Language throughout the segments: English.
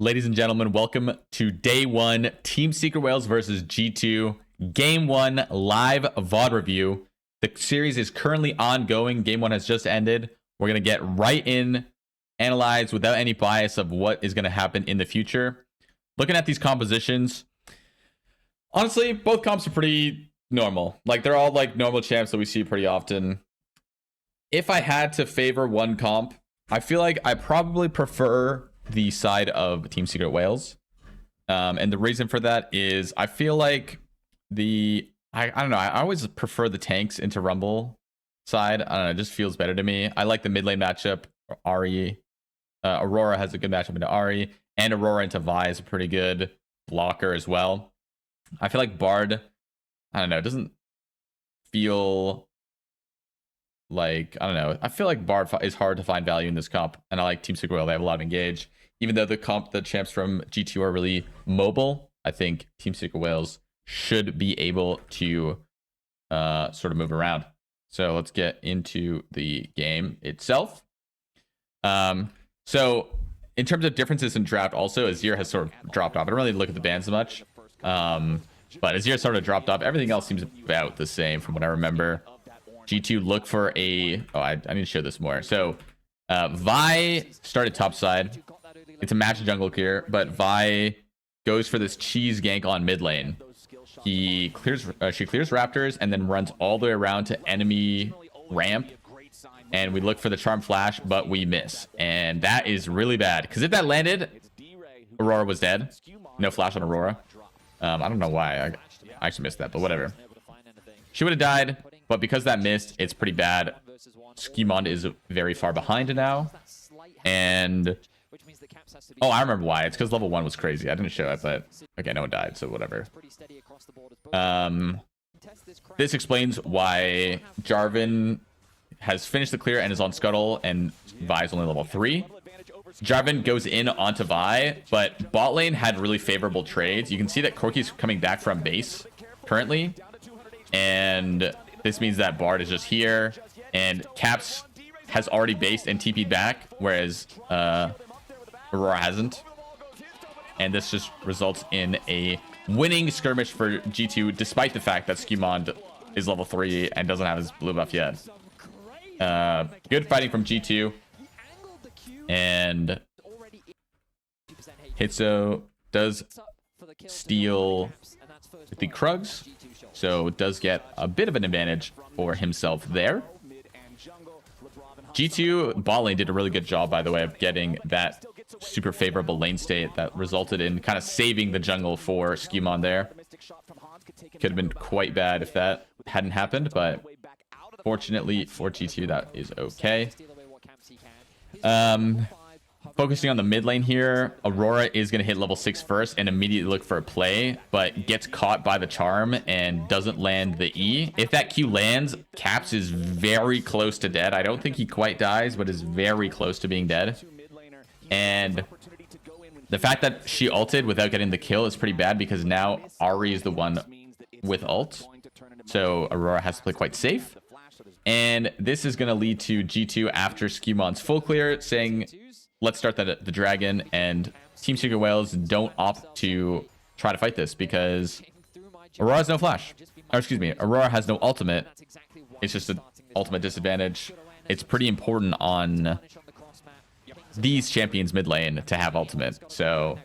Ladies and gentlemen, welcome to day one, Team Secret Whales versus G2, game one live VOD review. The series is currently ongoing. Game one has just ended. We're going to get right in, analyze without any bias of what is going to happen in the future. Looking at these compositions, honestly, both comps are pretty normal. Like, they're all like normal champs that we see pretty often. If I had to favor one comp, I feel like I probably prefer the side of Team Secret Whales. And the reason for that is I feel like I don't know, I always prefer the tanks into Rumble side. I don't know, it just feels better to me. I like the mid lane matchup. Ahri, Aurora has a good matchup into Ahri, and Aurora into Vi is a pretty good blocker as well. I feel like Bard, I don't know, it doesn't feel like, I don't know, I feel like Bard is hard to find value in this comp, and I like Team Secret Whale. They have a lot of engage. Even though the champs from G2 are really mobile, I think Team Secret Whales should be able to sort of move around. So let's get into the game itself. So in terms of differences in draft, also Azir has sort of dropped off. I don't really look at the bans much, but Azir sort of dropped off. Everything else seems about the same from what I remember. G2 look for a... Oh, I need to show this more. So Vi started top side. It's a match jungle here, but Vi goes for this cheese gank on mid lane. She clears Raptors and then runs all the way around to enemy ramp. And we look for the charm flash, but we miss. And that is really bad, because if that landed, Aurora was dead. No flash on Aurora. I don't know why. I actually missed that, but whatever. She would have died, but because that missed, it's pretty bad. Skimond is very far behind now. And... oh, I remember why. It's because level 1 was crazy. I didn't show it, but... okay, no one died, so whatever. This explains why Jarvan has finished the clear and is on Scuttle, and Vi is only level 3. Jarvan goes in onto Vi, but bot lane had really favorable trades. You can see that Corki's coming back from base currently, and this means that Bard is just here, and Caps has already based and TP'd back, whereas Aurora hasn't. And this just results in a winning skirmish for G2, despite the fact that Skimond is level 3 and doesn't have his blue buff yet. Good fighting from G2. And Hitso does steal the Krugs, so does get a bit of an advantage for himself there. G2 bot lane did a really good job, by the way, of getting that super favorable lane state that resulted in kind of saving the jungle for Skimon there. Could have been quite bad if that hadn't happened, but fortunately for G2, that is okay. Focusing on the mid lane here, Aurora is going to hit level 6 first and immediately look for a play, but gets caught by the charm and doesn't land the E. If that Q lands, Caps is very close to dead. I don't think he quite dies, but is very close to being dead. And the fact that she ulted without getting the kill is pretty bad, because now Ahri is the one with ult. So Aurora has to play quite safe. And this is going to lead to G2 after Skimon's full clear saying, let's start the dragon, and Team Secret Whales don't opt to try to fight this because Aurora has no flash. Or excuse me, Aurora has no ultimate. It's just an ultimate disadvantage. It's pretty important on these champions mid lane to have ultimate. So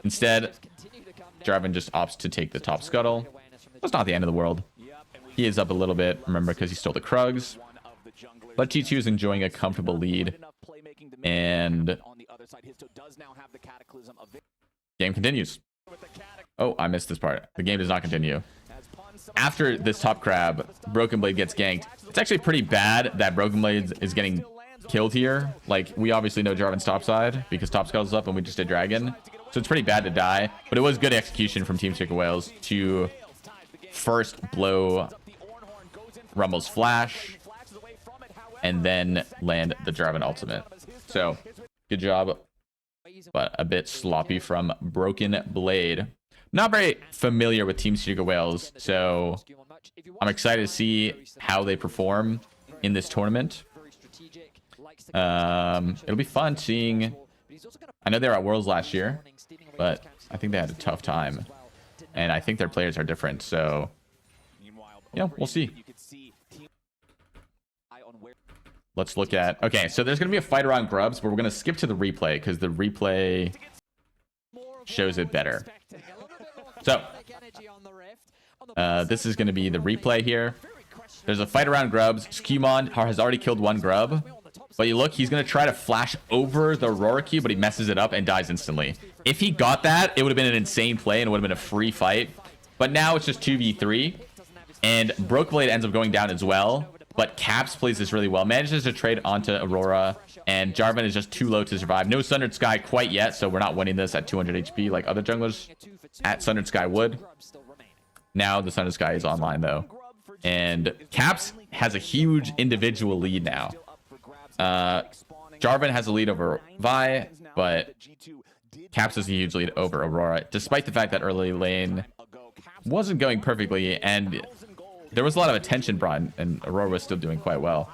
instead, Jarvan just opts to take the top scuttle. That's not the end of the world. He is up a little bit, remember, because he stole the Krugs. But G2 is enjoying a comfortable lead. And game continues. Oh, I missed this part. The game does not continue. After this top crab, Broken Blade gets ganked. It's actually pretty bad that Broken Blade is getting killed here. Like, we obviously know Jarvan's top side because top scuttle's up and we just did dragon. So it's pretty bad to die. But it was good execution from Team Secret Whales to first blow Rumble's flash and then land the Jarvan ultimate. So, good job, but a bit sloppy from Broken Blade. Not very familiar with Team Secret Whales, so I'm excited to see how they perform in this tournament. It'll be fun seeing I know they were at Worlds last year, but I think they had a tough time. And I think their players are different, so yeah, we'll see. Let's look at... Okay, so there's going to be a fight around Grubs, but we're going to skip to the replay because the replay shows it better. So, this is going to be the replay here. There's a fight around Grubs. Skewmon has already killed one Grub. But you look, he's going to try to flash over the Aurora Q, but he messes it up and dies instantly. If he got that, it would have been an insane play and it would have been a free fight. But now it's just 2v3. And Brokeblade ends up going down as well. But Caps plays this really well. Manages to trade onto Aurora. And Jarvan is just too low to survive. No Sundered Sky quite yet, so we're not winning this at 200 HP like other junglers at Sundered Sky would. Now the Sundered Sky is online, though. And Caps has a huge individual lead now. Jarvan has a lead over Vi, but Caps has a huge lead over Aurora, despite the fact that early lane wasn't going perfectly, and there was a lot of attention brought, and Aurora was still doing quite well.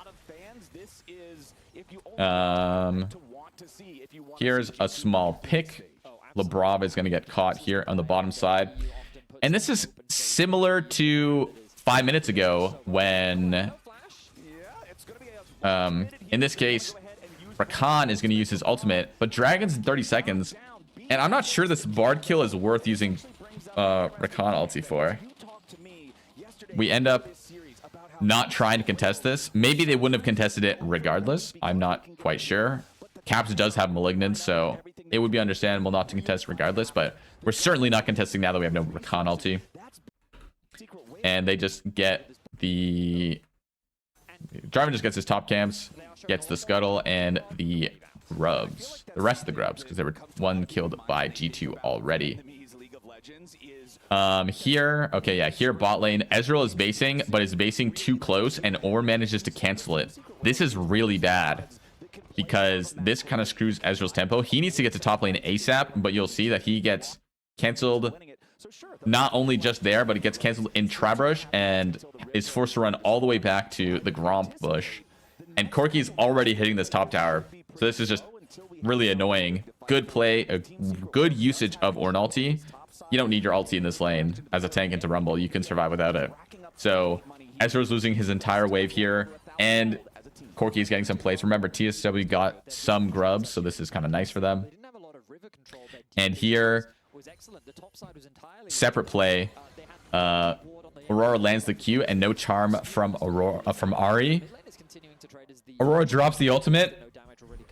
Here's a small pick. Labrov is going to get caught here on the bottom side. And this is similar to 5 minutes ago when... in this case, Rakan is going to use his ultimate, but Dragon's in 30 seconds. And I'm not sure this Bard kill is worth using Rakan ulti for. We end up not trying to contest this. Maybe they wouldn't have contested it regardless. I'm not quite sure. Caps does have Malignant, so it would be understandable not to contest regardless, but we're certainly not contesting now that we have no Rakan ulti. And they just get the... Jarvan just gets his top camps, gets the Scuttle and the Grubs. The rest of the Grubs, because there were one killed by G2 already. Here, okay, yeah, here bot lane, Ezreal is basing, but is basing too close, and Orr manages to cancel it. This is really bad, because this kind of screws Ezreal's tempo. He needs to get to top lane ASAP, but you'll see that he gets canceled not only just there, but it gets canceled in Trabrush and is forced to run all the way back to the Gromp bush. And Corki's already hitting this top tower. So this is just really annoying. Good play, a good usage of Ornn ulti. You don't need your ulti in this lane as a tank into Rumble. You can survive without it. So Ezreal's losing his entire wave here. And Corki's getting some plays. Remember, TSW got some Grubs, so this is kind of nice for them. And here... separate play. Aurora lands the Q and no charm from Ahri. Aurora drops the ultimate.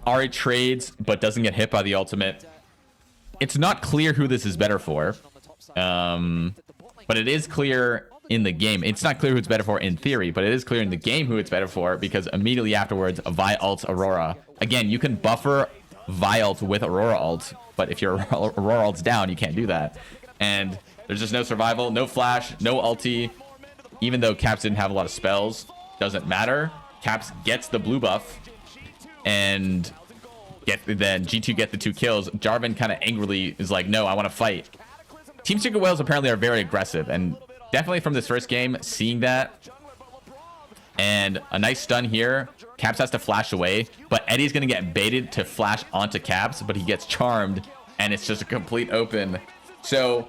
Ahri trades but doesn't get hit by the ultimate. It's not clear who this is better for. But it is clear in the game. It's not clear who it's better for in theory, but it is clear in the game who it's better for, because immediately afterwards, Vi ults Aurora. Again, you can buffer Vi ult with Aurora ult, but if your Aurora ult's down, you can't do that. And there's just no survival, no flash, no ulti. Even though Caps didn't have a lot of spells, doesn't matter. Caps gets the blue buff, and then G2 get the 2 kills. Jarvan kind of angrily is like, no, I want to fight. Team Secret Whales apparently are very aggressive, and definitely from this first game, seeing that. And a nice stun here. Caps has to flash away, but Eddie's going to get baited to flash onto Caps, but he gets charmed, and it's just a complete open. So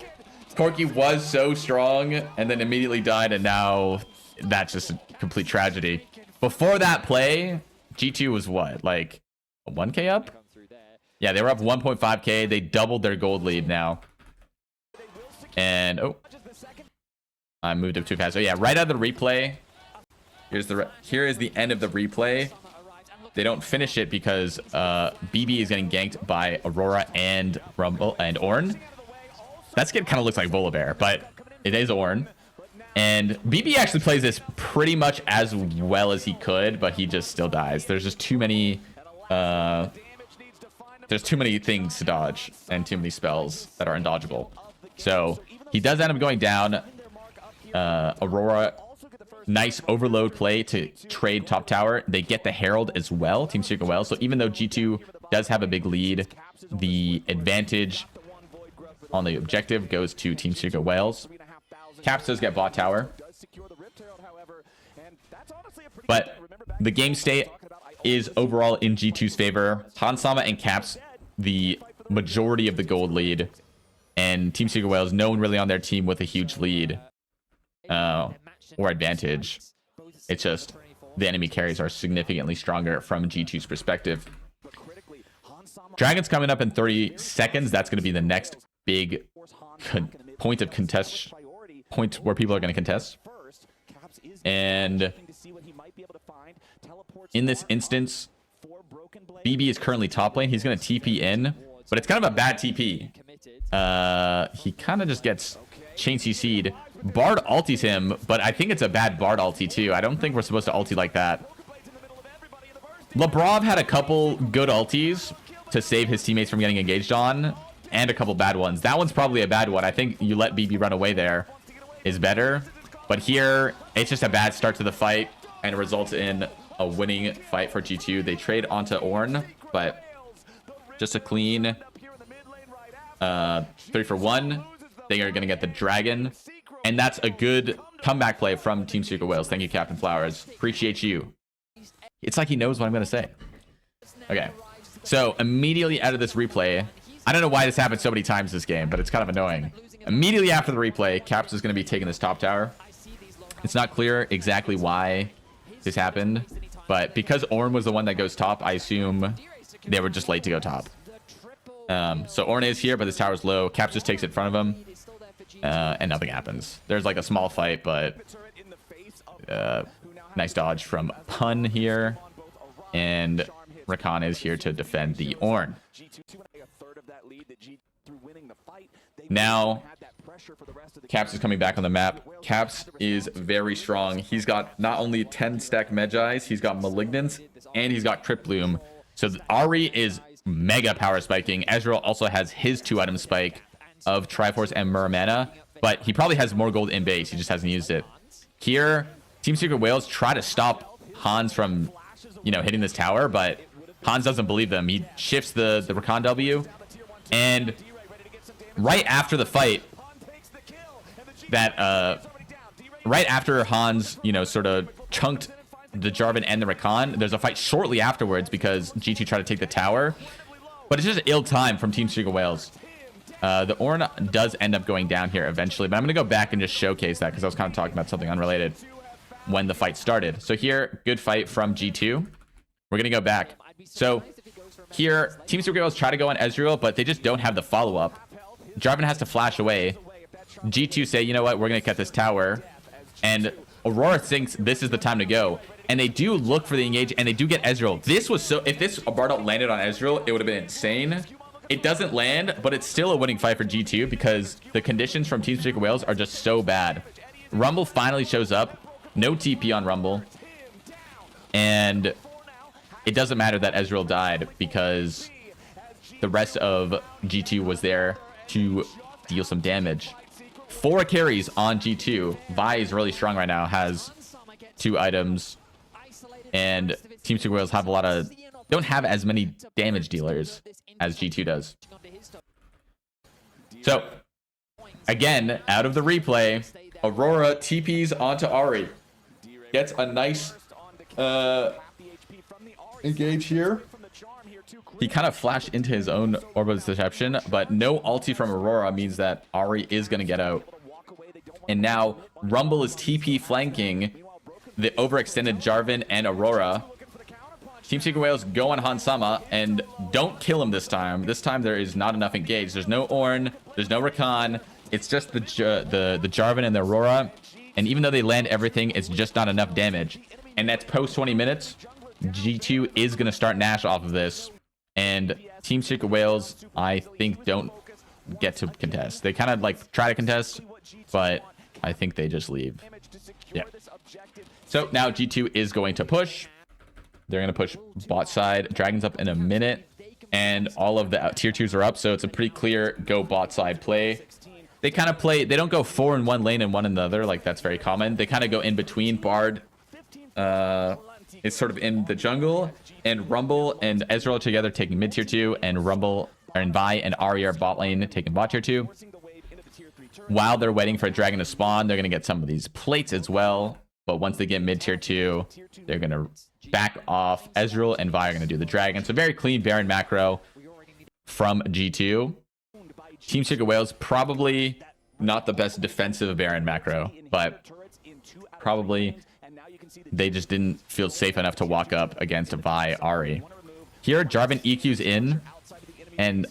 Corki was so strong and then immediately died, and now that's just a complete tragedy. Before that play, G2 was what, like 1k up? Yeah, they were up 1.5k. They doubled their gold lead now. And oh, I moved up too fast. So yeah, right out of the replay, here is the end of the replay. They don't finish it because BB is getting ganked by Aurora and Rumble and Ornn. That skid kind of looks like Volibear, but it is Ornn. And BB actually plays this pretty much as well as he could, but he just still dies. There's just too many there's too many things to dodge and too many spells that are undodgeable. So he does end up going down. Aurora, nice overload play to trade top tower. They get the Herald as well, Team Secret Whales. So even though G2 does have a big lead, the advantage on the objective goes to Team Secret Whales. Caps does get bot tower. But the game state is overall in G2's favor. Hansama and Caps the majority of the gold lead. And Team Secret Whales, no one really on their team with a huge lead or advantage. It's just the enemy carries are significantly stronger from G2's perspective. Dragon's coming up in 30 seconds. That's going to be the next big point of contest, point where people are going to contest. And in this instance, BB is currently top lane. He's going to TP in, but it's kind of a bad TP. He kind of just gets chain CC'd. Bard ulties him, but I think it's a bad Bard ulti too. I don't think we're supposed to ulti like that. Labrov had a couple good ultis to save his teammates from getting engaged on, and a couple bad ones. That one's probably a bad one. I think you let BB run away there is better. But here, it's just a bad start to the fight, and it results in a winning fight for G2. They trade onto Ornn, but just a clean 3-for-1. They are going to get the dragon. And that's a good comeback play from Team Secret Whales. Thank you, Captain Flowers. Appreciate you. It's like he knows what I'm going to say. Okay. So immediately out of this replay, I don't know why this happened so many times this game, but it's kind of annoying. Immediately after the replay, Caps is going to be taking this top tower. It's not clear exactly why this happened, but because Ornn was the one that goes top, I assume they were just late to go top. So Ornn is here, but this tower's low. Caps just takes it in front of him, and nothing happens. There's like a small fight, but nice dodge from Pun here, and Rakan is here to defend the Ornn. Now, Caps is coming back on the map. Caps is very strong. He's got not only 10 stack Medjais, he's got Malignance, and he's got Crypt Bloom. So Ahri is mega power spiking. Ezreal also has his 2-item spike of Triforce and Muramana, but he probably has more gold in base. He just hasn't used it. Here, Team Secret Whales try to stop Hans from, hitting this tower, but Hans doesn't believe them. He shifts the Rakan W, and right after the fight, right after Hans, sort of chunked the Jarvan and the Rakan, there's a fight shortly afterwards because G2 tried to take the tower, but it's just ill time from Team Secret Whales. The Ornn does end up going down here eventually, but I'm going to go back and just showcase that because I was kind of talking about something unrelated when the fight started. So here, good fight from G2. We're going to go back. So here, Team Secret Whales try to go on Ezreal, but they just don't have the follow-up. Jarvan has to flash away. G2 say, you know what, we're going to cut this tower. And Aurora thinks this is the time to go. And they do look for the engage, and they do get Ezreal. This was so... If this Bardot landed on Ezreal, it would have been insane. It doesn't land, but it's still a winning fight for G2 because the conditions from Team Secret Whales are just so bad. Rumble finally shows up. No TP on Rumble. And it doesn't matter that Ezreal died because the rest of G2 was there to deal some damage. 4 carries on G2. Vi is really strong right now, has 2 items, and Team Secret Whales have don't have as many damage dealers as G2 does. So again, out of the replay, Aurora TPs onto Ahri, gets a nice engage here. He kind of flashed into his own Orbital's Deception, but no ulti from Aurora means that Ahri is going to get out. And now Rumble is TP flanking the overextended Jarvan and Aurora. Team Secret Whales go on Hansama and don't kill him this time. This time there is not enough engage. There's no Ornn, there's no Rakan. It's just the Jarvan and the Aurora. And even though they land everything, it's just not enough damage. And that's post 20 minutes. G2 is going to start Nash off of this. And Team Secret Whales, I think, don't get to contest. They kind of try to contest, but I think they just leave. Yeah. So now G2 is going to push. They're going to push bot side. Dragon's up in a minute. And all of the tier 2s are up. So it's a pretty clear go bot side play. They kind of play, they don't go 4 in one lane and 1 in the other. That's very common. They kind of go in between. Bard is sort of in the jungle, and Rumble and Ezreal together taking mid tier 2, and Rumble and Vi and Ahri are bot lane taking bot tier 2. While they're waiting for a dragon to spawn, they're going to get some of these plates as well. But once they get mid tier 2, they're going to back off. Ezreal and Vi are going to do the dragon. So very clean Baron macro. from G2. Team Secret Whales probably not the best defensive Baron macro, but probably they just didn't feel safe enough to walk up against Vi Ahri. Here, Jarvan EQ's in, and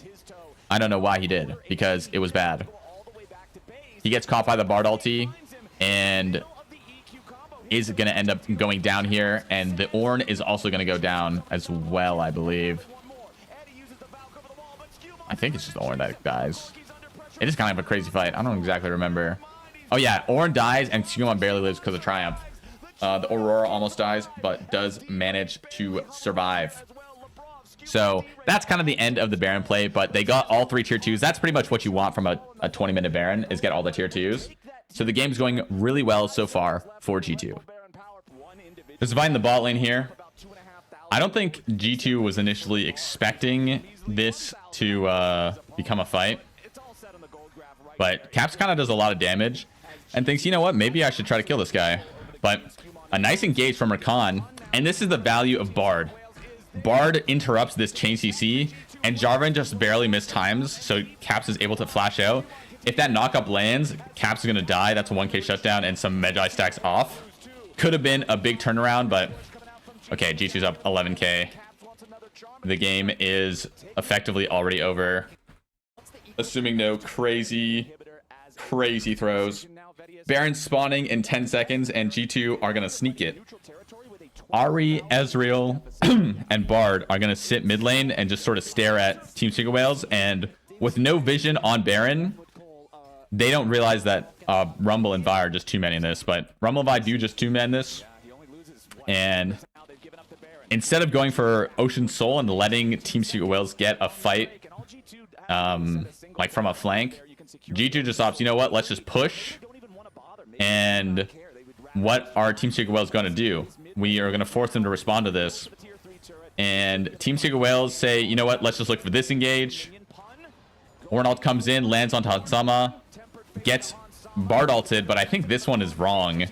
I don't know why he did, because it was bad. He gets caught by the Bard ulti, and is going to end up going down here, and the Ornn is also going to go down as well, I believe. I think it's just Ornn that dies. It is kind of a crazy fight. I don't exactly remember. Oh yeah, Ornn dies, and Sugimon barely lives because of Triumph. The Aurora almost dies, but does manage to survive. So that's kind of the end of the Baron play, but they got all 3 tier 2s. That's pretty much what you want from a 20-minute Baron, is get all the tier 2s. So the game's going really well so far for G2. Just dividing the bot lane here. I don't think G2 was initially expecting this to become a fight. But Caps kind of does a lot of damage and thinks, you know what, maybe I should try to kill this guy. But a nice engage from Rakan. And this is the value of Bard. Bard interrupts this chain CC, and Jarvan just barely mistimes, so Caps is able to flash out. If that knockup lands, Caps is going to die. That's a 1k shutdown, and some Magi stacks off. Could have been a big turnaround, but okay, G2's up 11k. The game is effectively already over, assuming no crazy throws. Baron spawning in 10 seconds, and G2 are going to sneak it. Ahri, Ezreal, and Bard are going to sit mid lane and just sort of stare at Team Secret Whales. And with no vision on Baron, they don't realize that Rumble and Vi are just too many in this. But Rumble and Vi do just two-man this. And instead of going for Ocean Soul and letting Team Secret Whales get a fight like from a flank, G2 just opts, you know what, let's just push. And what are Team Secret Whales going to do? We are going to force them to respond to this. And Team Secret Whales say, you know what, let's just look for this engage. Ornn comes in, lands on Tatsama, gets Bard ulted, but I think this one is wrong.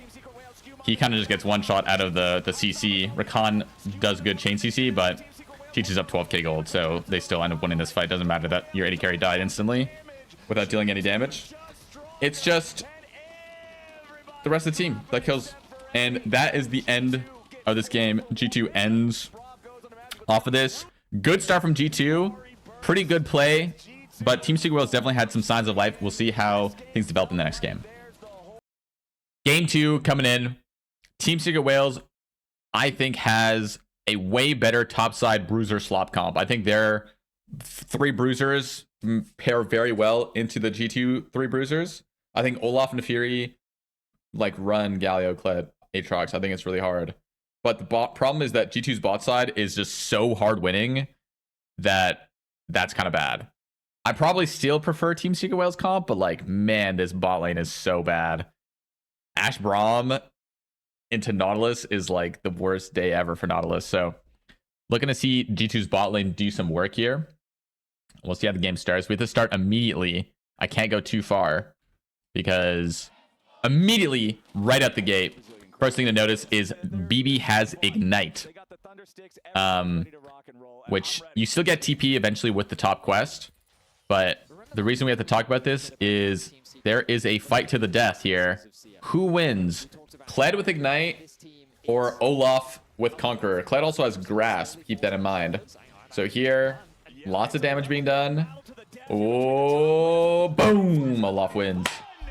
He kind of just gets one shot out of the CC. Rakan does good chain CC, but teaches up 12k gold, so they still end up winning this fight. Doesn't matter that your AD carry died instantly without dealing any damage. It's just the rest of the team that kills. And that is the end of this game. G2 ends off of this. Good start from G2. Pretty good play. But Team Secret Whales definitely had some signs of life. We'll see how things develop in the next game. Game 2 coming in. Team Secret Whales, I think, has a way better topside bruiser slop comp. I think their 3 bruisers pair very well into the G2 3 bruisers. I think Olaf and Fury like run Galio, Kled, Aatrox. I think it's really hard. But the problem is that G2's bot side is just so hard winning that that's kind of bad. I probably still prefer Team Secret Whales comp, but like, man, this bot lane is so bad. Ash Braum into Nautilus is like the worst day ever for Nautilus. So looking to see G2's bot lane do some work here. We'll see how the game starts. We have to start immediately. I can't go too far because immediately right out the gate, first thing to notice is BB has Ignite, which you still get TP eventually with the top quest. But the reason we have to talk about this is there is a fight to the death here. Who wins? Kled with Ignite or Olaf with Conqueror? Kled also has Grasp. Keep that in mind. So here, lots of damage being done. Oh, boom! Olaf wins.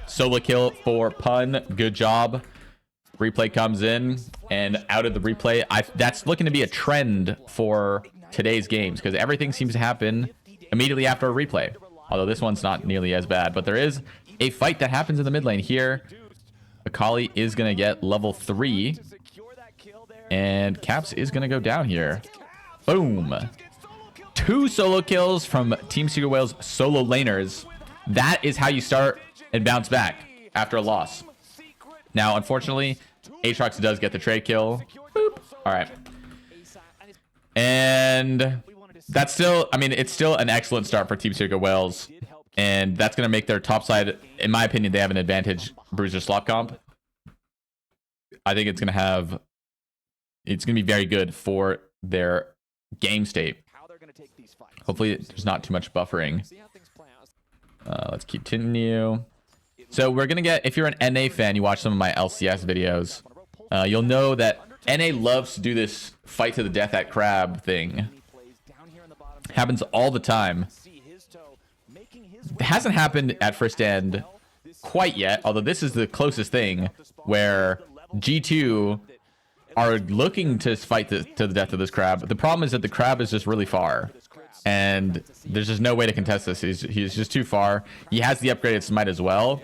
Solo kill for Pun. Good job. Replay comes in, and out of the replay, that's looking to be a trend for today's games because everything seems to happen immediately after a replay. Although this one's not nearly as bad, but there is a fight that happens in the mid lane here. Akali is going to get level 3, and Caps is going to go down here. Boom. 2 solo kills from Team Secret Whales solo laners. That is how you start and bounce back after a loss. Now, unfortunately, Aatrox does get the trade kill. Boop. All right. And that's still, I mean, it's still an excellent start for Team Secret Whales. And that's going to make their top side, in my opinion, they have an advantage bruiser slop comp. I think it's going to be very good for their game state. Hopefully there's not too much buffering. Let's continue. So we're gonna get, if you're an NA fan, you watch some of my LCS videos, you'll know that NA loves to do this fight to the death at crab thing. Happens all the time. It hasn't happened at first stand quite yet, although this is the closest thing where G2 are looking to fight to the death of this crab. The problem is that the crab is just really far, and there's just no way to contest this. He's just too far. He has the upgraded smite as well,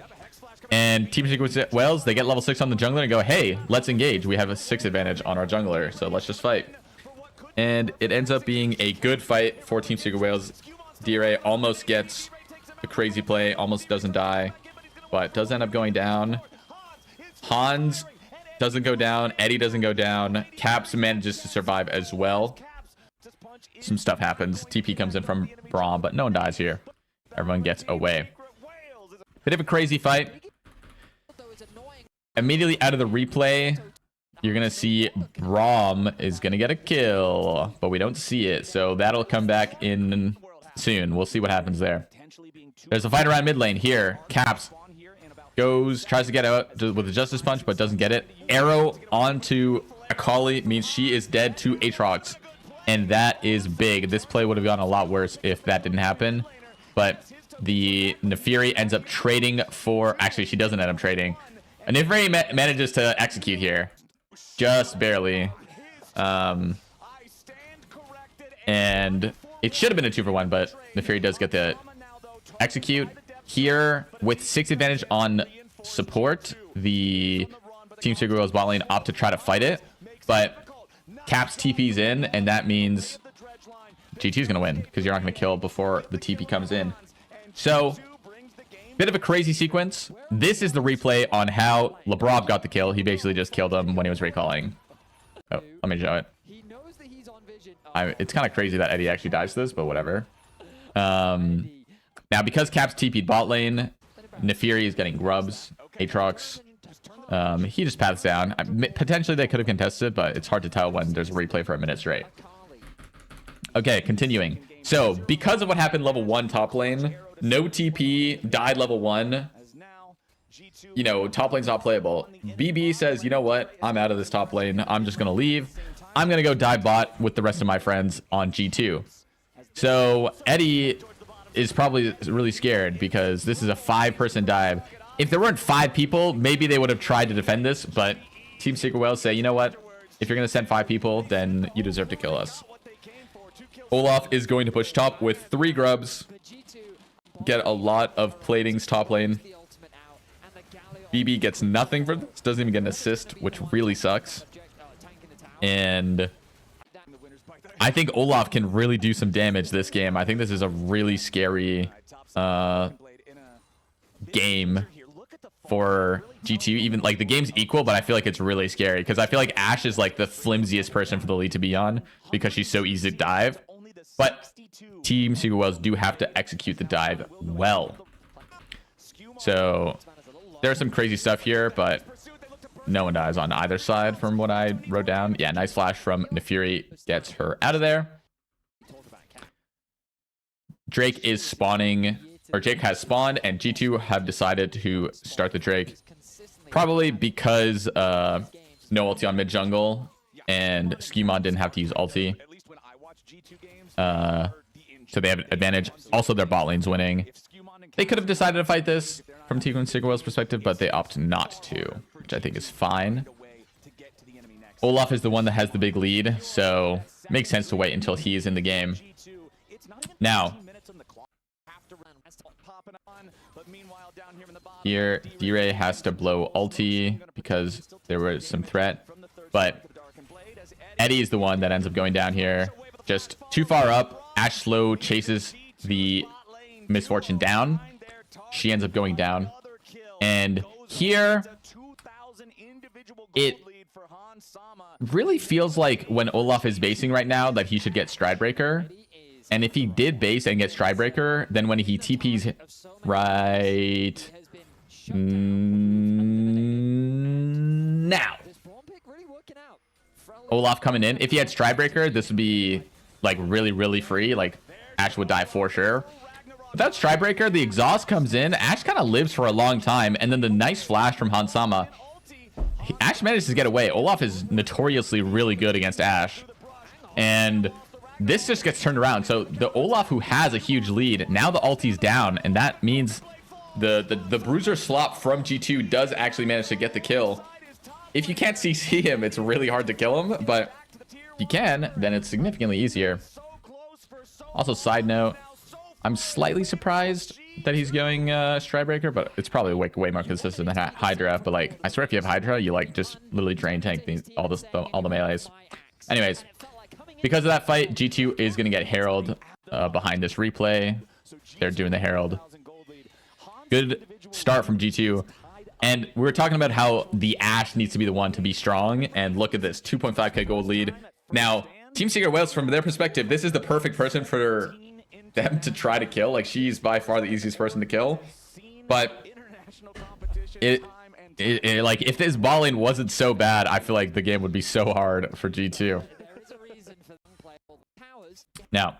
and Team Secret Wales, they get level 6 on the jungler and go, hey, let's engage. We have a 6 advantage on our jungler, so let's just fight. And it ends up being a good fight for Team Secret Wales. D-Ray almost gets a crazy play, almost doesn't die, but does end up going down. Hans doesn't go down. Eddie doesn't go down. Caps manages to survive as well. Some stuff happens. TP comes in from Braum, but no one dies here. Everyone gets away. Bit of a crazy fight. Immediately out of the replay, you're going to see Braum is going to get a kill, but we don't see it. So that'll come back in soon. We'll see what happens there. There's a fight around mid lane here. Caps tries to get out with a Justice Punch, but doesn't get it. Arrow onto Akali means she is dead to Aatrox, and that is big. This play would have gone a lot worse if that didn't happen, but the Nefiri ends up trading for... Actually, she doesn't end up trading. And Nefiri manages to execute here. Just barely. And it should have been a 2-for-1, but Nefiri does get the execute. Here, with 6 advantage on support, the Team Secret Wales bot lane opt to try to fight it, but Caps TP's in, and that means GT's gonna win, because you're not gonna kill before the TP comes in. So, bit of a crazy sequence. This is the replay on how Labrov got the kill. He basically just killed him when he was recalling. Oh, let me show it. It's kind of crazy that Eddie actually dies to this, but whatever. Now, because Caps TP'd bot lane, Nefiri is getting grubs. Aatrox, he just paths down. Potentially, they could have contested, but it's hard to tell when there's a replay for a minute straight. Okay, continuing. So, because of what happened level 1 top lane, no TP, died level 1. You know, top lane's not playable. BB says, you know what? I'm out of this top lane. I'm just going to leave. I'm going to go dive bot with the rest of my friends on G2. So, Eddie is probably really scared because this is a 5-person dive. If there weren't 5 people, maybe they would have tried to defend this, but Team Secret Wales say, you know what? If you're going to send 5 people, then you deserve to kill us. Olaf is going to push top with 3 grubs. Get a lot of platings top lane. BB gets nothing for this. Doesn't even get an assist, which really sucks. And I think Olaf can really do some damage this game. I think this is a really scary game for G2. Even like the game's equal, but I feel like it's really scary because I feel like Ashe is like the flimsiest person for the lead to be on because she's so easy to dive. But Team Secret Wales do have to execute the dive well. So there's some crazy stuff here, but no one dies on either side from what I wrote down. Yeah, nice flash from Nefiri. Gets her out of there. Drake is spawning, or Drake has spawned, and G2 have decided to start the Drake. Probably because no ulti on mid jungle, and Skewmon didn't have to use ulti. So they have an advantage. Also, their bot lane's winning. They could have decided to fight this from Team Secret Wales' perspective, but they opt not to, which I think is fine. Olaf is the one that has the big lead, so it makes sense to wait until he is in the game. Now, here, D-Ray has to blow ulti because there was some threat, but Eddie is the one that ends up going down here. Just too far up. Ashe slow chases the misfortune down. She ends up going down. And here, it really feels like when Olaf is basing right now that he should get Stridebreaker. And if he did base and get Stridebreaker, then when he TPs right now, Olaf coming in. If he had Stridebreaker, this would be like really, really free, like Ash would die for sure. Without Strybreaker, the exhaust comes in. Ash kind of lives for a long time, and then the nice flash from Hansama. Ash manages to get away. Olaf is notoriously really good against Ash, and this just gets turned around. So the Olaf, who has a huge lead, now the ulti's down, and that means the bruiser slop from G2 does actually manage to get the kill. If you can't CC him, it's really hard to kill him, but if you can, then it's significantly easier. Also, side note, I'm slightly surprised that he's going Strybreaker, but it's probably way more consistent than Hydra. But like, I swear, if you have Hydra, you like just literally drain tank all the melees. Anyways, because of that fight, G2 is gonna get Herald behind this replay. They're doing the Herald. Good start from G2. And we were talking about how the Ashe needs to be the one to be strong. And look at this, 2.5k gold lead. Now, Team Secret Wales, from their perspective, this is the perfect person for them to try to kill. Like, she's by far the easiest person to kill. But it like, if this ball lane wasn't so bad, I feel like the game would be so hard for G2. Now,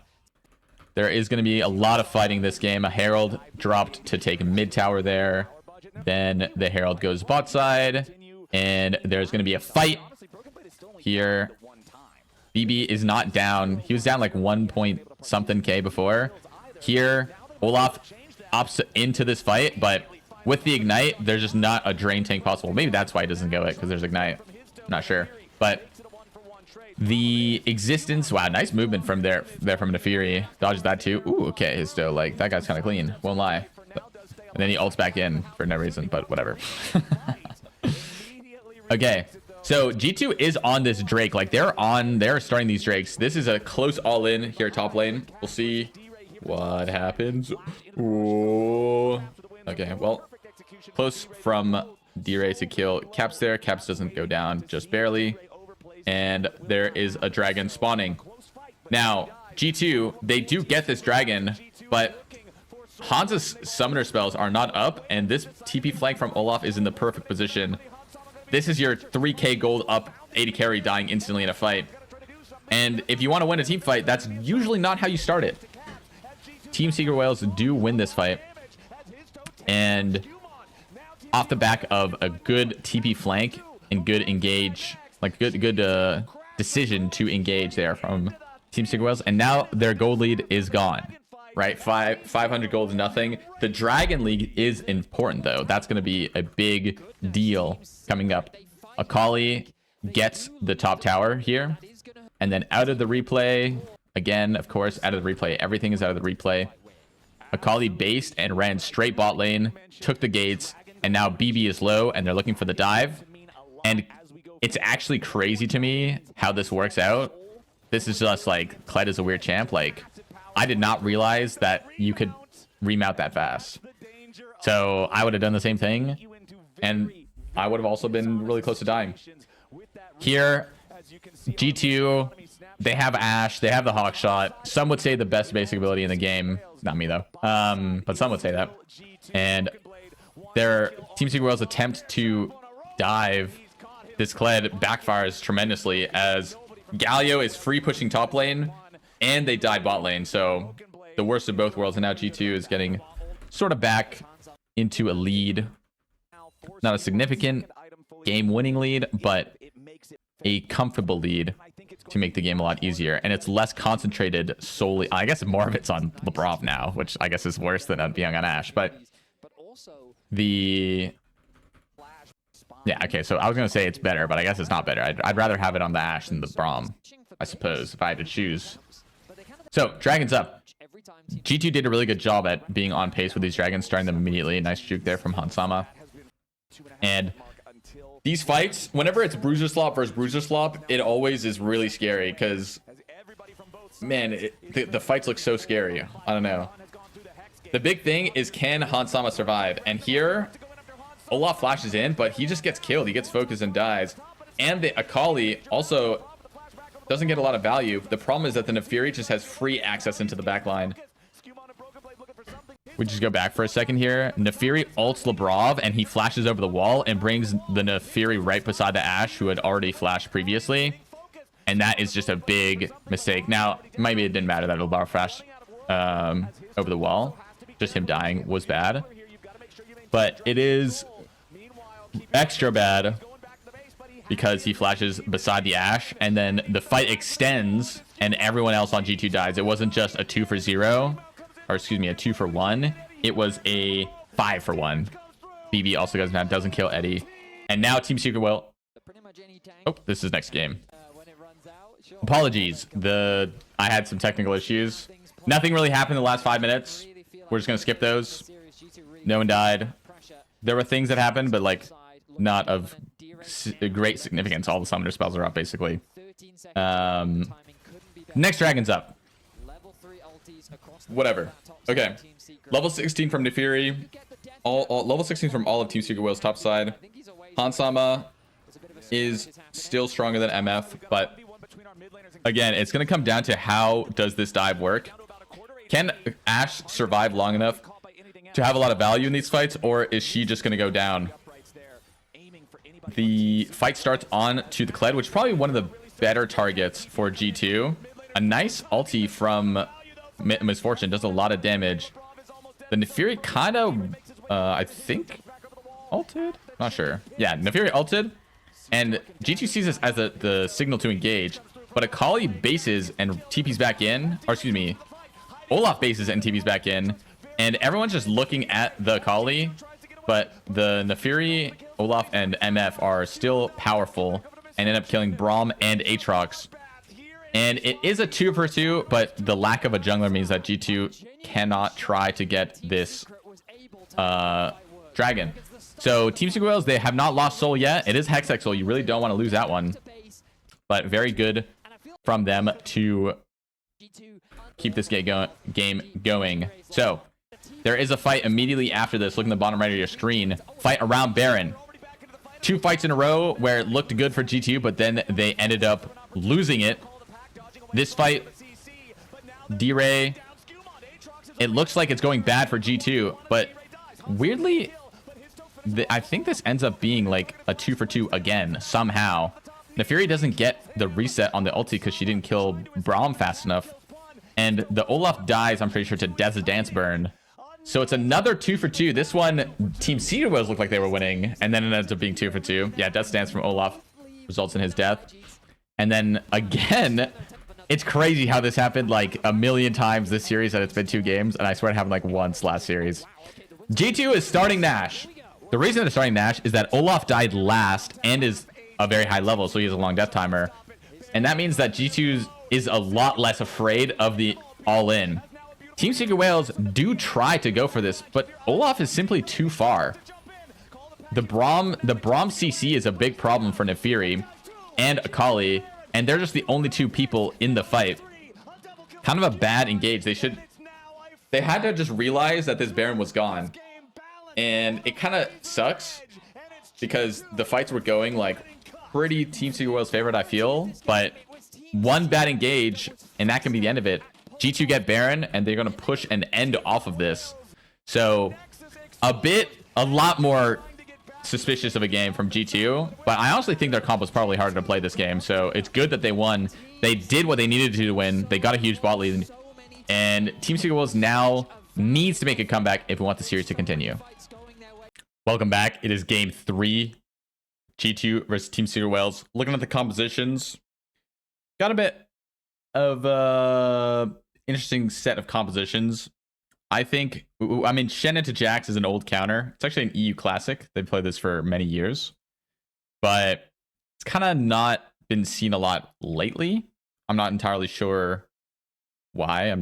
there is going to be a lot of fighting this game. A Herald dropped to take mid tower there. Then the Herald goes bot side, and there's going to be a fight here. BB is not down. He was down like 1 point something K before. Here, Olaf opts into this fight, but with the Ignite, there's just not a drain tank possible. Maybe that's why he doesn't go it, because there's Ignite. I'm not sure. But the existence, wow, nice movement from there from Nefiri. Dodges that too. Ooh, okay, so like, that guy's kind of clean. Won't lie. And then he ults back in for no reason, but whatever. Okay, so G2 is on this Drake. Like, they're starting these Drakes. This is a close all-in here top lane. We'll see what happens. Ooh. Okay, well, close from D-Ray to kill Caps there. Caps doesn't go down, just barely. And there is a dragon spawning. Now, G2, they do get this dragon, but Hansa's summoner spells are not up, and this TP flank from Olaf is in the perfect position. This is your 3k gold up 80 carry dying instantly in a fight. And if you want to win a team fight, that's usually not how you start it. Team Secret Wales do win this fight. And off the back of a good TP flank and good engage, like good decision to engage there from Team Secret Wales. And now their gold lead is gone. Right, 500 gold is nothing. The Dragon League is important, though. That's going to be a big deal coming up. Akali gets the top tower here. And then out of the replay, again, of course, out of the replay. Everything is out of the replay. Akali based and ran straight bot lane, took the gates, and now BB is low, and they're looking for the dive. And it's actually crazy to me how this works out. This is just like, Kled is a weird champ, like... I did not realize that you could remount that fast. So I would have done the same thing, and I would have also been really close to dying. Here, G2, they have Ashe, they have the Hawk Shot. Some would say the best basic ability in the game. Not me, though. But some would say that. And their Team Secret Wales attempt to dive this Kled backfires tremendously, as Galio is free pushing top lane, and they died bot lane. So the worst of both worlds, and now G2 is getting sort of back into a lead. Not a significant game-winning lead, but a comfortable lead to make the game a lot easier. And it's less concentrated solely... I guess more of it's on LeBron now, which I guess is worse than being on Ashe. But the... Yeah, okay, so I was going to say it's better, but I guess it's not better. I'd rather have it on the Ashe than the Braum, I suppose, if I had to choose. So, dragons up. G2 did a really good job at being on pace with these dragons, starting them immediately. Nice juke there from Hansama. And these fights, whenever it's Bruiser Slop versus Bruiser Slop, it always is really scary, because, man, the fights look so scary. I don't know. The big thing is, can Hansama survive? And here, Olaf flashes in, but he just gets killed. He gets focused and dies. And the Akali also doesn't get a lot of value. The problem is that the Nefiri just has free access into the backline. We just go back for a second here. Nefiri ults Labrov, and he flashes over the wall and brings the Nefiri right beside the Ashe, who had already flashed previously. And that is just a big mistake. Now, maybe it didn't matter that Ilbar flashed over the wall. Just him dying was bad. But it is extra bad because he flashes beside the Ashe, and then the fight extends, and everyone else on G2 dies. It wasn't just a 2 for 0, or excuse me, a 2 for 1. It was a 5 for 1. BB also doesn't kill Eddie. And now Team Secret will... Oh, this is next game. Apologies. I had some technical issues. Nothing really happened in the last 5 minutes. We're just going to skip those. No one died. There were things that happened, but like not of great significance. All the summoner spells are up, basically. Next dragon's up. Whatever. Okay. Level 16 from Nefiri. All level 16 from all of Team Secret Will's top side. Hansama is still stronger than MF, but again, it's going to come down to how does this dive work. Can Ashe survive long enough to have a lot of value in these fights, or is she just going to go down? The fight starts on to the Kled, which is probably one of the better targets for G2. A nice ulti from Misfortune does a lot of damage. The Nefiri kind of, I think, ulted? Not sure. Yeah, Nefiri ulted, and G2 sees this as the signal to engage, but Akali bases and TP's back in, or excuse me, Olaf bases and TP's back in, and everyone's just looking at the Akali, but the Nefiri, Olaf, and MF are still powerful and end up killing Braum and Aatrox. And it is a 2 for 2, but the lack of a jungler means that G2 cannot try to get this dragon. So Team Secret Whales, they have not lost soul yet. It is Hextech soul. You really don't want to lose that one. But very good from them to keep this game going. So there is a fight immediately after this. Look in the bottom right of your screen. Fight around Baron. 2 fights in a row where it looked good for G2, but then they ended up losing it. This fight, D-Ray, it looks like it's going bad for G2, but weirdly, I think this ends up being like a 2 for 2 again, somehow. Nefiri doesn't get the reset on the ulti because she didn't kill Braum fast enough. And the Olaf dies, I'm pretty sure, to Death's Dance Burn. So it's another 2 for 2. This one, Team Secret Whales looked like they were winning, and then it ends up being 2 for 2. Yeah, Death's Dance from Olaf results in his death. And then again, it's crazy how this happened like a million times this series, that it's been 2 games, and I swear it happened like once last series. G2 is starting Nash. The reason they're starting Nash is that Olaf died last and is a very high level, so he has a long death timer. And that means that G2 is a lot less afraid of the all-in. Team Secret Whales do try to go for this, but Olaf is simply too far. The Braum CC is a big problem for Nefiri and Akali, and they're just the only 2 people in the fight. Kind of a bad engage. They had to just realize that this Baron was gone. And it kind of sucks because the fights were going like pretty Team Secret Whales' favorite, I feel. But one bad engage, and that can be the end of it. G2 get Baron, and they're going to push an end off of this. So a lot more suspicious of a game from G2. But I honestly think their comp was probably harder to play this game. So it's good that they won. They did what they needed to win. They got a huge bot lead. And Team Secret Whales now needs to make a comeback if we want the series to continue. Welcome back. It is game 3. G2 versus Team Secret Whales. Looking at the compositions. Got a bit of interesting set of compositions. I mean, Shen into Jax is an old counter. It's actually an EU classic. They played this for many years. But it's kind of not been seen a lot lately. I'm not entirely sure why.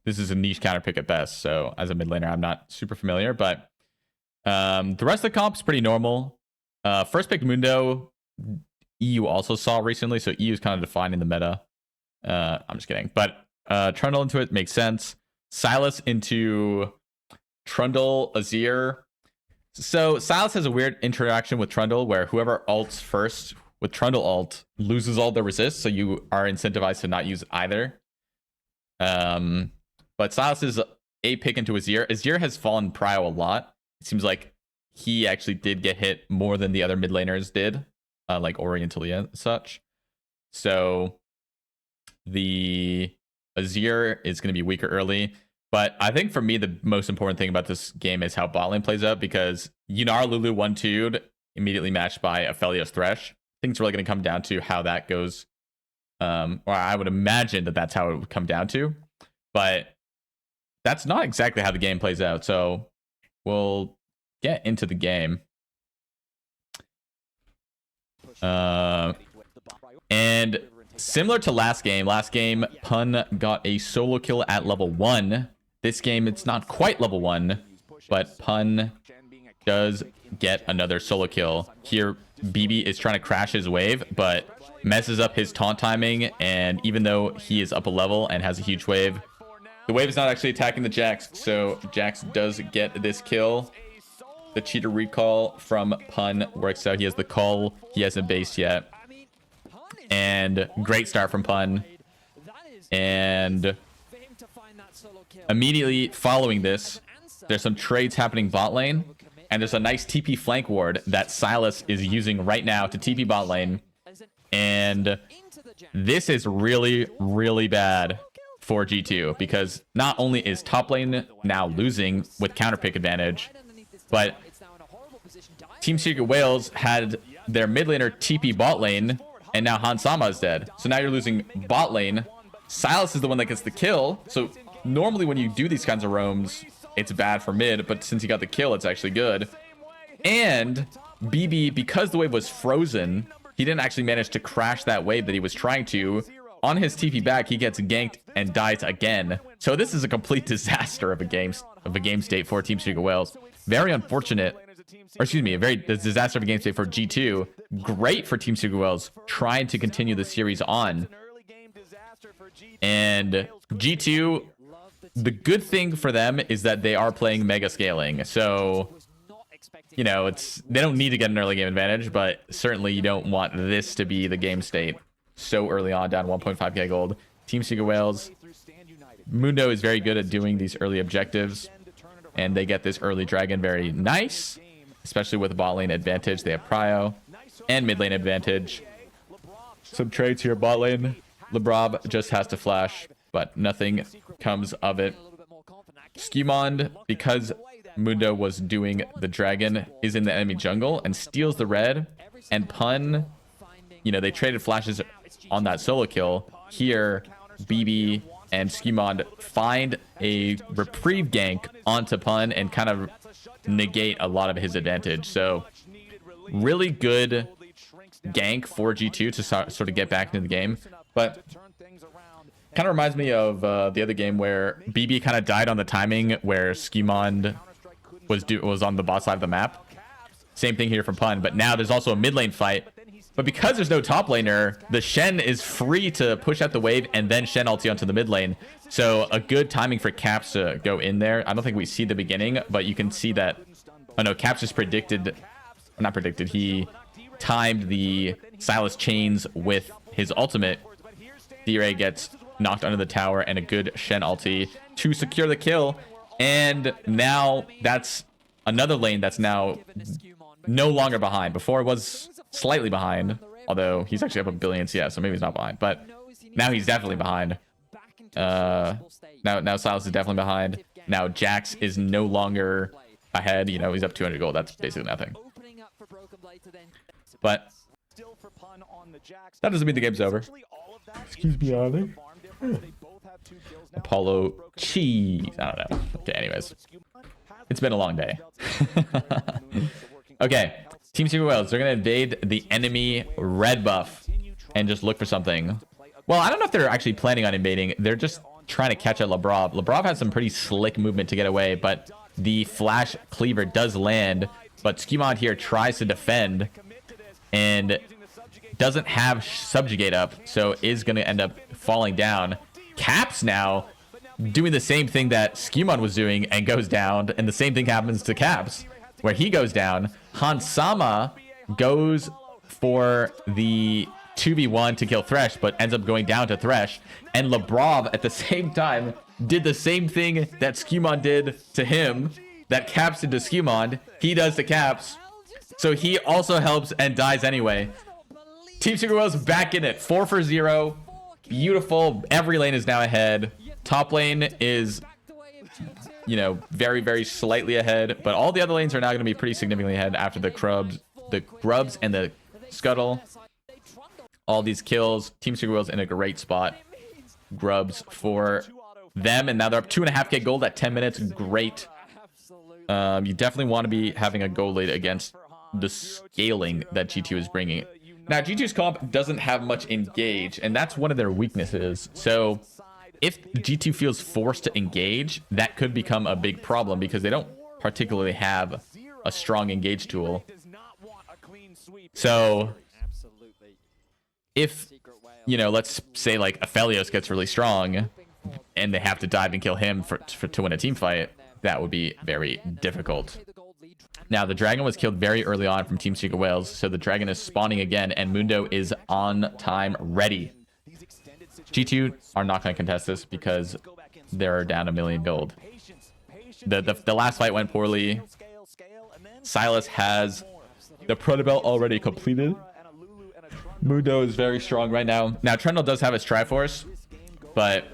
This is a niche counter pick at best. So as a mid laner, I'm not super familiar. But the rest of the comp is pretty normal. First pick Mundo, EU also saw recently. So EU is kind of defining the meta. I'm just kidding. But Trundle into it makes sense. Sylas into Trundle, Azir. So Sylas has a weird interaction with Trundle where whoever ults first with Trundle ult loses all the resists, so you are incentivized to not use either. But Sylas is a pick into Azir. Azir has fallen prio a lot. It seems like he actually did get hit more than the other mid laners did, like Ori and Talia and such. So the Azir is going to be weaker early. But I think for me, the most important thing about this game is how bot lane plays out, because Yunar Lulu 1-2'd, immediately matched by Aphelios Thresh. I think it's really going to come down to how that goes. Or I would imagine that that's how it would come down to. But that's not exactly how the game plays out. So we'll get into the game. And similar to last game, Pun got a solo kill at level 1. This game, it's not quite level 1, but Pun does get another solo kill. Here, BB is trying to crash his wave, but messes up his taunt timing, and even though he is up a level and has a huge wave, the wave is not actually attacking the Jax, so Jax does get this kill. The cheater recall from Pun works out. He has the call, he hasn't based yet. And great start from Pun. And immediately following this, there's some trades happening bot lane. And there's a nice TP flank ward that Sylas is using right now to TP bot lane. And this is really, really bad for G2, because not only is top lane now losing with counter pick advantage, but Team Secret Wales had their mid laner TP bot lane, and now Hansama is dead. So now you're losing bot lane. Sylas is the one that gets the kill. So normally when you do these kinds of roams, it's bad for mid, but since he got the kill, it's actually good. And BB, because the wave was frozen, he didn't actually manage to crash that wave that he was trying to. On his TP back, he gets ganked and dies again. So this is a complete disaster of a game state for Team Secret Wales. Very unfortunate. Or excuse me, a disaster of a game state for G2. Great for Team Secret Wales, trying to continue the series on. And G2, the good thing for them is that they are playing mega scaling. So, you know, they don't need to get an early game advantage, but certainly you don't want this to be the game state so early on, down 1.5k gold. Team Secret Wales, Mundo is very good at doing these early objectives, and they get this early dragon very nice, especially with bot lane advantage. They have prio and mid lane advantage. Some trades here bot lane. Lebrov just has to flash, but nothing comes of it. Skewmond, because Mundo was doing the dragon, is in the enemy jungle and steals the red. And Pun, you know, they traded flashes on that solo kill. Here, BB and Skewmond find a reprieve gank onto Pun and kind of negate a lot of his advantage. So really good gank for G2 to sort of get back into the game. But kind of reminds me of the other game where BB kind of died on the timing where Skewmond was on the bot side of the map. Same thing here from Pun, but now there's also a mid lane fight. But because there's no top laner, the Shen is free to push out the wave and then Shen ulti onto the mid lane. So a good timing for Caps to go in there. I don't think we see the beginning, but you can see that. Oh no, Caps just not predicted. He timed the Sylas chains with his ultimate. D-Ray gets knocked under the tower and a good Shen ulti to secure the kill. And now that's another lane that's now no longer behind. Before it was slightly behind, although he's actually up a billion CS, so maybe he's not behind. But now he's definitely behind. Now Sylas is definitely behind. Now Jax is no longer ahead. You know, he's up 200 gold. That's basically nothing. But that doesn't mean the game's over. Excuse me, Ollie. Apollo cheese. I don't know. Okay, anyways. It's been a long day. Okay. Team Secret Wales, they're going to invade the enemy red buff and just look for something. Well, I don't know if they're actually planning on invading. They're just trying to catch at Lebrov. Lebrov has some pretty slick movement to get away, but the flash cleaver does land. But Skewmond here tries to defend and doesn't have subjugate up, so is going to end up falling down. Caps now doing the same thing that Skewmond was doing and goes down, and the same thing happens to Caps where he goes down. Hansama goes for the 2v1 to kill Thresh, but ends up going down to Thresh. And Lebrov at the same time did the same thing that Skewmond did to him, that Caps did to Skewmond. He does to Caps. So he also helps and dies anyway. Team Secret Whales back in it. 4 for 0. Beautiful. Every lane is now ahead. Top lane is, you know, very, very slightly ahead. But all the other lanes are now going to be pretty significantly ahead after the grubs and the scuttle. All these kills. Team Secret Whales in a great spot. Grubs for them. And now they're up 2.5k gold at 10 minutes. Great. You definitely want to be having a gold lead against the scaling that G2 is bringing. Now, G2's comp doesn't have much engage, and that's one of their weaknesses. So if G2 feels forced to engage, that could become a big problem because they don't particularly have a strong engage tool. So if, you know, let's say like Aphelios gets really strong and they have to dive and kill him to win a team fight, that would be very difficult. Now, the dragon was killed very early on from Team Secret Whales, so the dragon is spawning again, and Mundo is on time ready. G2 are not going to contest this because they're down 1 million gold. The last fight went poorly. Silas has the Protobelt already completed. Mundo is very strong right now. Now, Trundle does have his Triforce, but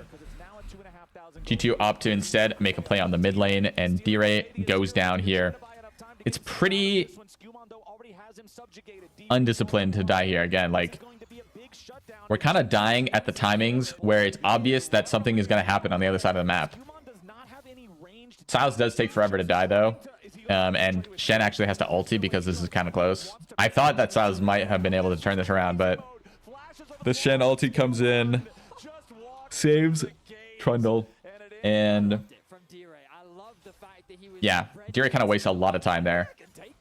G2 opt to instead make a play on the mid lane, and D-Ray goes down here. It's pretty undisciplined to die here again. Like, we're kind of dying at the timings where it's obvious that something is going to happen on the other side of the map. Silas does take forever to die, though. And Shen actually has to ulti because this is kind of close. I thought that Silas might have been able to turn this around, but the Shen ulti comes in, saves Trundle, and yeah, D-Ray kind of wastes a lot of time there.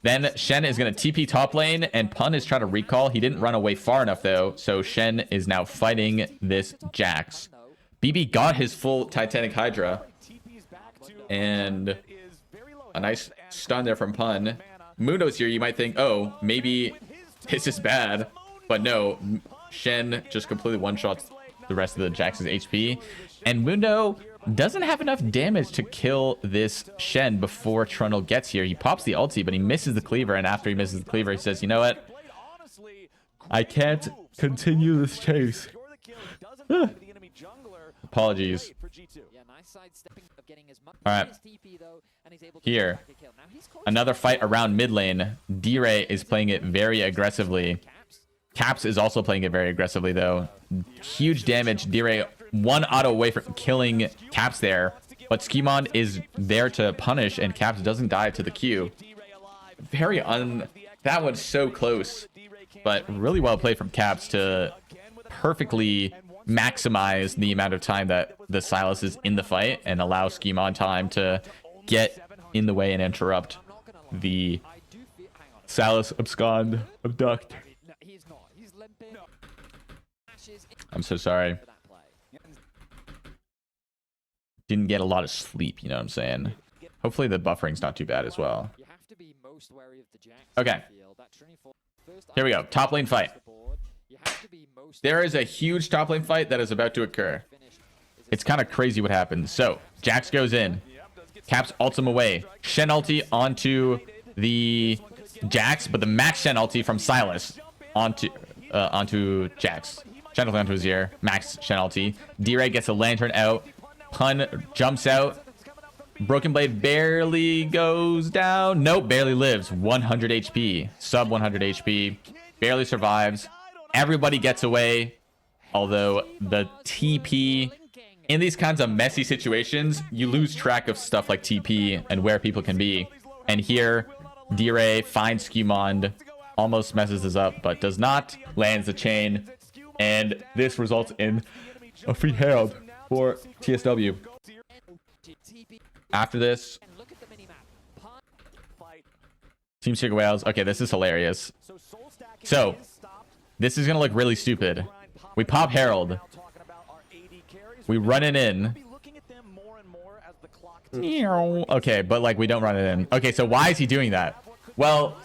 Then Shen is going to TP top lane, and Pun is trying to recall. He didn't run away far enough, though, so Shen is now fighting this Jax. BB got his full Titanic Hydra, and a nice stun there from Pun. Mundo's here. You might think, oh, maybe this is bad, but no. Shen just completely one-shots the rest of the Jax's HP, and Mundo doesn't have enough damage to kill this Shen before Trundle gets here. He pops the ulti, but he misses the cleaver, and after he misses the cleaver, he says, you know what? I can't continue this chase. Apologies. Alright. Here. Another fight around mid lane. D-Ray is playing it very aggressively. Caps is also playing it very aggressively, though. Huge damage. D-Ray 1 auto away from killing Caps there, but Skimon is there to punish, and Caps doesn't die to the Q. That was so close, but really well played from Caps to perfectly maximize the amount of time that the Silas is in the fight and allow Skimon time to get in the way and interrupt the Silas abduct. I'm so sorry. Didn't get a lot of sleep, you know what I'm saying? Hopefully the buffering's not too bad as well. Okay. Here we go. Top lane fight. There is a huge top lane fight that is about to occur. It's kind of crazy what happens. So, Jax goes in. Caps ults him away. Shen ulti onto the Jax, but the max Shen ulti from Silas onto Jax. Shen ulti onto his ear. Max Shen ulti. D-Ray gets a lantern out. Pun jumps out. Broken Blade barely goes down. Nope, barely lives. 100 HP. Sub 100 HP. Barely survives. Everybody gets away. Although the TP... In these kinds of messy situations, you lose track of stuff like TP and where people can be. And here, D-Ray finds Skimond. Almost messes this up, but does not. Lands the chain. And this results in a free Herald for TSW. After this, Team Secret Whales. Okay, this is hilarious. So, this is going to look really stupid. We pop Herald. We run it in. Okay, but like we don't run it in. Okay, so why is he doing that? Well,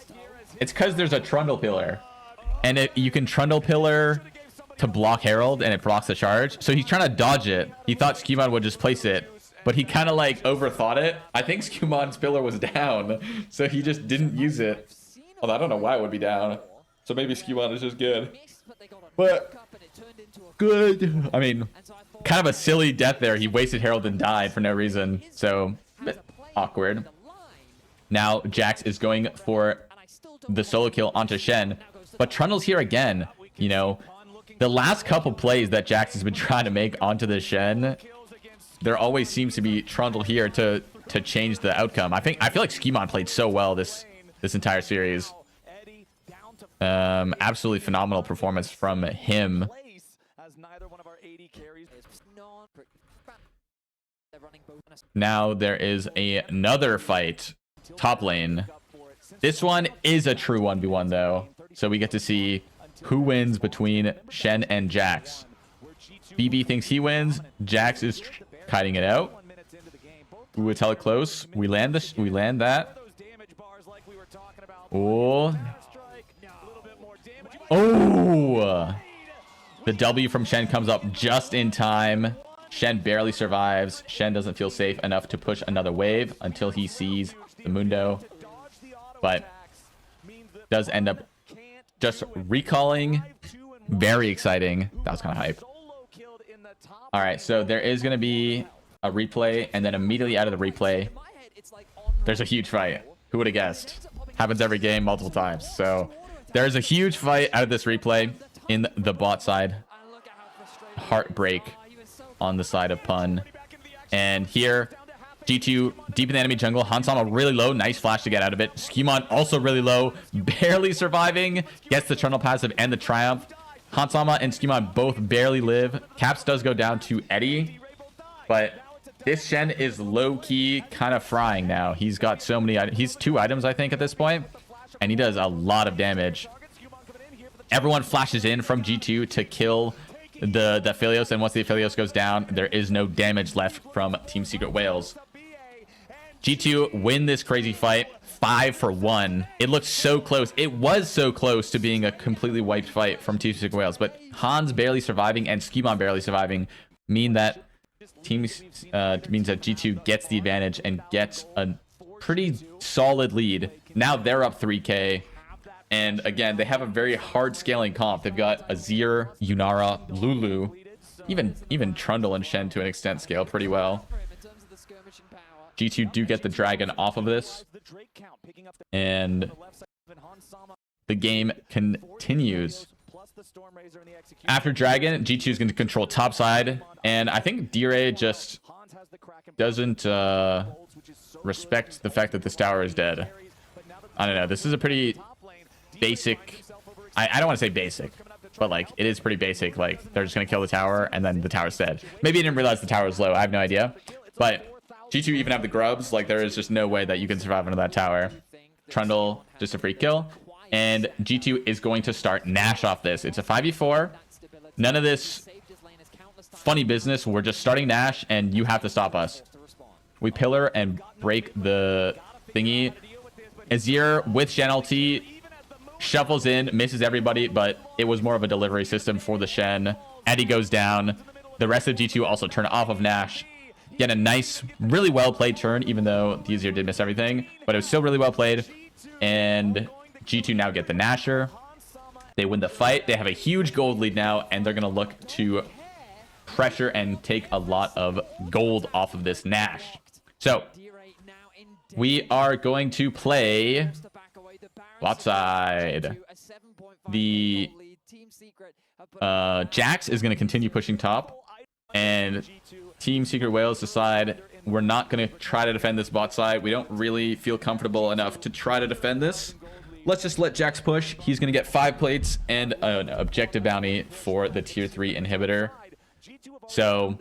it's because there's a Trundle Pillar. And you can Trundle Pillar to block Herald, and it blocks the charge. So he's trying to dodge it. He thought Skimon would just place it, but he kind of like overthought it. I think Skimon's pillar was down, so he just didn't use it. Although I don't know why it would be down. So maybe Skimon is just good. But good. I mean, kind of a silly death there. He wasted Herald and died for no reason. So, a bit awkward. Now, Jax is going for the solo kill onto Shen. But Trundle's here again. You know, the last couple plays that Jax has been trying to make onto the Shen, there always seems to be Trundle here to change the outcome. I feel like Skimon played so well this entire series. Absolutely phenomenal performance from him. Now there is another fight top lane. This one is a true 1v1 though, so we get to see who wins between Shen and Jax. BB thinks he wins. Jax is kiting it out. We would tell it close. We land that. Oh. Oh. The W from Shen comes up just in time. Shen barely survives. Shen doesn't feel safe enough to push another wave until he sees the Mundo. But does end up just recalling. Very exciting. That was kind of hype. All right, so there is going to be a replay, and then immediately out of the replay, there's a huge fight. Who would have guessed? Happens every game, multiple times. So there's a huge fight out of this replay in the bot side. Heartbreak on the side of Pun. And here, G2 deep in the enemy jungle. Hansama really low. Nice flash to get out of it. Skimon also really low. Barely surviving. Gets the Trundle passive and the Triumph. Hansama and Skimon both barely live. Caps does go down to Eddie. But this Shen is low-key kind of frying now. He's got so many items. He's 2 items, I think, at this point. And he does a lot of damage. Everyone flashes in from G2 to kill the Aphelios. And once the Aphelios goes down, there is no damage left from Team Secret Whales. G2 win this crazy fight 5-1. It looked so close. It was so close to being a completely wiped fight from Team Secret Whales, but Hans barely surviving and Skimon barely surviving means that G2 gets the advantage and gets a pretty solid lead. Now they're up 3k, and again they have a very hard scaling comp. They've got Azir, Yunara, Lulu, even Trundle and Shen to an extent scale pretty well. G2 do get the dragon off of this, and the game continues. After dragon, G2 is going to control top side, and I think D-Ray just doesn't respect the fact that this tower is dead. I don't know. This is a pretty basic... I don't want to say basic, but like it is pretty basic. Like they're just going to kill the tower, and then the tower's dead. Maybe you didn't realize the tower was low. I have no idea. But G2 even have the grubs. Like there is just no way that you can survive under that tower. Trundle, just a free kill. And G2 is going to start Nash off this. It's a 5v4. None of this funny business. We're just starting Nash, and you have to stop us. We pillar and break the thingy. Azir with Shen ulti shuffles in, misses everybody, but it was more of a delivery system for the Shen. Eddie goes down. The rest of G2 also turn off of Nash. Get a nice, really well played turn, even though the Azir did miss everything, but it was still really well played. And G2 now get the Nasher. They win the fight. They have a huge gold lead now, and they're going to look to pressure and take a lot of gold off of this Nash. So we are going to play bot side. The Jax is going to continue pushing top, and Team Secret Whales decide we're not going to try to defend this bot side. We don't really feel comfortable enough to try to defend this. Let's just let Jax push. He's going to get 5 plates and an objective bounty for the tier 3 inhibitor. So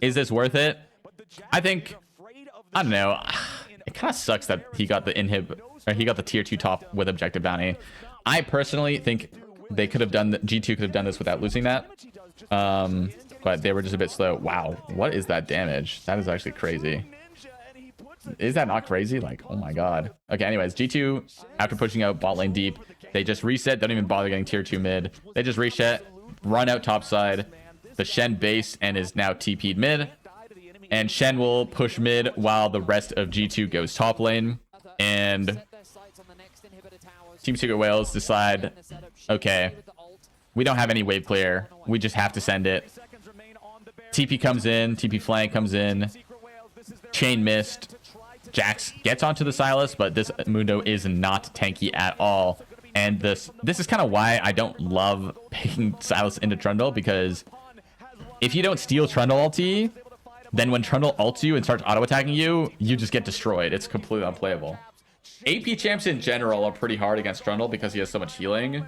is this worth it? I think, I don't know. It kind of sucks that he got the he got the tier 2 top with objective bounty. I personally think they could have done G2 could have done this without losing that. But they were just a bit slow. Wow, what is that damage? That is actually crazy. Is that not crazy? Like, oh my god. Okay, anyways, G2, after pushing out bot lane deep, they just reset. Don't even bother getting tier 2 mid. They just reset, run out top side. The Shen base and is now TP'd mid. And Shen will push mid while the rest of G2 goes top lane. And Team Secret Whales decide, okay, We don't have any wave clear. We just have to send it. TP comes in. TP flank comes in. Chain missed. Jax gets onto the Sylas, but this Mundo is not tanky at all. And this is kind of why I don't love picking Sylas into Trundle, because if you don't steal Trundle ulti, then when Trundle ults you and starts auto-attacking you, you just get destroyed. It's completely unplayable. AP champs in general are pretty hard against Trundle because he has so much healing,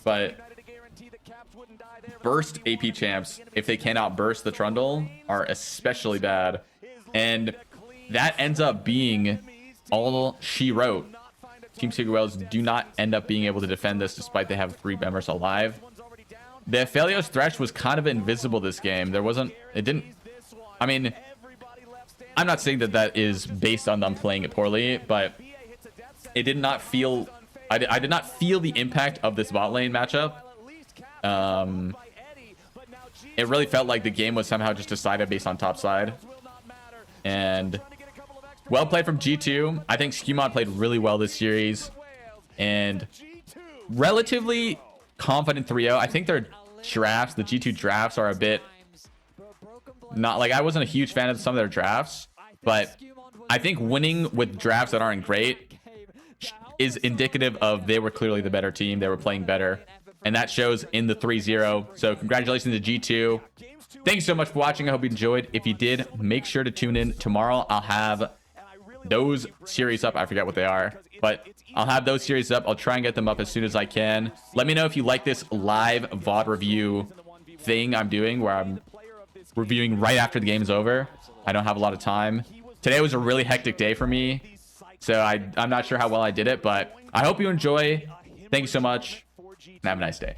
but burst AP champs, if they cannot burst the Trundle, are especially bad. And that ends up being all she wrote. Team Secret Whales do not end up being able to defend this despite they have 3 members alive. The Aphelios Thresh was kind of invisible this game. I mean, I'm not saying that that is based on them playing it poorly, but it did not feel... I did not feel the impact of this bot lane matchup. It really felt like the game was somehow just decided based on top side. And well played from G2. I think Skewmon played really well this series. And relatively confident 3-0. I think their drafts, the G2 drafts, are a bit... not like, I wasn't a huge fan of some of their drafts, but I think winning with drafts that aren't great is indicative of they were clearly the better team. They were playing better, and that shows in the 3-0. So congratulations to G2. Thanks so much for watching. I hope you enjoyed. If you did, make sure to tune in tomorrow. I'll have those series up. I forget what they are, but I'll have those series up. I'll try and get them up as soon as I can. Let me know if you like this live VOD review thing I'm doing, where I'm reviewing right after the game's over. I don't have a lot of time. Today was a really hectic day for me, so I'm not sure how well I did it, but I hope you enjoy. Thank you so much, and have a nice day.